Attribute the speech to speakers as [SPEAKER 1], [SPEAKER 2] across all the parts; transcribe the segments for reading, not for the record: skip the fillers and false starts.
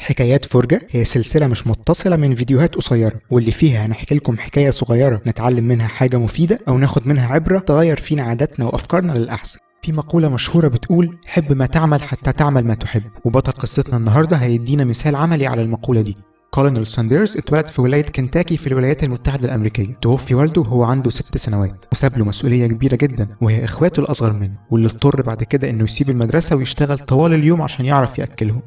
[SPEAKER 1] حكايات فرجة هي سلسلة مش متصلة من فيديوهات قصيرة، واللي فيها هنحكي لكم حكاية صغيرة نتعلم منها حاجة مفيدة أو ناخد منها عبرة تغير فينا عاداتنا وأفكارنا للأحسن. في مقولة مشهورة بتقول حب ما تعمل حتى تعمل ما تحب، وبطل قصتنا النهاردة هيدينا مثال عملي على المقولة دي. كولونيل ساندرز اتولد في ولاية كنتاكي في الولايات المتحدة الأمريكية. توفي والده وهو عنده 6 سنوات، وساب له مسؤولية كبيرة جدا وهي إخواته الأصغر منه، واللي اضطر بعد كده إنه يسيب المدرسة ويشتغل طوال اليوم عشان يعرف يأكلهم.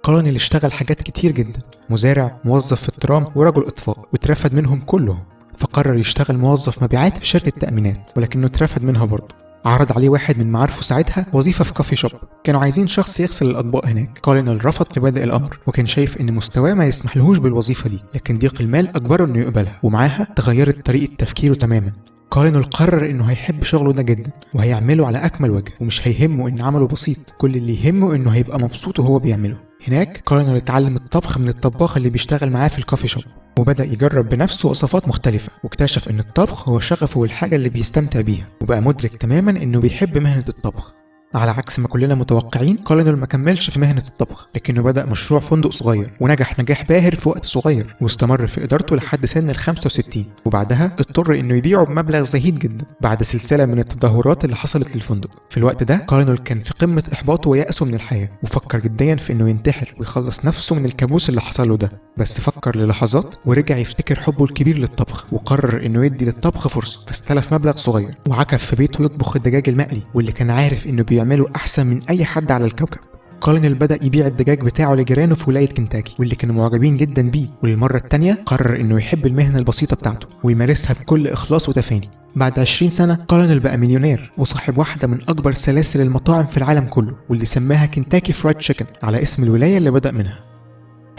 [SPEAKER 1] كولونيل اشتغل حاجات كتير جدا، مزارع، موظف في الترام، ورجل إطفاء، واترفد منهم كلهم. فقرر يشتغل موظف مبيعات في شركة تأمينات، ولكنه اترفد منها برضه. عرض عليه واحد من معارفه ساعتها وظيفة في كافي شوب، كانوا عايزين شخص يغسل الأطباق هناك. كولونيل رفض في بدء الأمر، وكان شايف إن مستواه ما يسمحلهوش بالوظيفة دي، لكن ضيق المال أجبره إنه يقبلها، ومعاها تغيرت طريقة تفكيره تماما. كولونيل قرر إنه هيحب شغله ده جدا وهيعمله على أكمل وجه، ومش هيهمه إن عمله بسيط، كل اللي يهمه إنه هيبقى مبسوط وهو بيعمله. هناك كولونيل اتعلم الطبخ من الطباخ اللي بيشتغل معاه في الكافي شوب، وبدأ يجرب بنفسه وصفات مختلفة، واكتشف إن الطبخ هو شغفه والحاجة اللي بيستمتع بيها، وبقى مدرك تماما إنه بيحب مهنة الطبخ. على عكس ما كلنا متوقعين، كولونيل ما كملش في مهنة الطبخ، لكنه بدأ مشروع فندق صغير ونجح نجاح باهر في وقت صغير، واستمر في إدارته لحد سن ال 65، وبعدها اضطر إنه يبيعه بمبلغ زهيد جدا بعد سلسلة من التدهورات اللي حصلت للفندق. في الوقت ده كولونيل كان في قمة إحباطه ويأسه من الحياة، وفكر جديا في إنه ينتحر ويخلص نفسه من الكابوس اللي حصل له ده. بس فكر للحظات ورجع يفتكر حبه الكبير للطبخ، وقرر إنه يدي للطبخ فرصة، فاستلف مبلغ صغير وعكف في بيته يطبخ الدجاج المقلي، واللي كان عارف إنه بيعمله أحسن من أي حد على الكوكب. كولونيل بدأ يبيع الدجاج بتاعه لجيرانه في ولاية كنتاكي، واللي كانوا معجبين جدا بيه، وللمرة التانية قرر إنه يحب المهنة البسيطة بتاعته ويمارسها بكل إخلاص وتفاني. بعد 20 سنة كولونيل بقى مليونير وصاحب واحدة من أكبر سلاسل المطاعم في العالم كله، واللي سماها كنتاكي فرايد تشيكن على اسم الولاية اللي بدأ منها.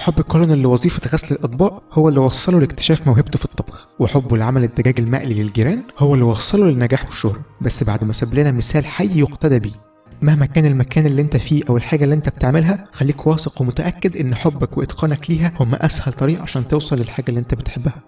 [SPEAKER 1] حب كولونيل لوظيفة غسل الأطباق هو اللي وصله لاكتشاف موهبته في الطبخ، وحبه لعمل الدجاج المقلي للجيران هو اللي وصله للنجاح والشهرة، بس بعد ما ساب لنا مثال حي يقتدى بيه. مهما كان المكان اللي انت فيه او الحاجة اللي انت بتعملها، خليك واثق ومتأكد ان حبك واتقانك ليها هم اسهل طريق عشان توصل للحاجة اللي انت بتحبها.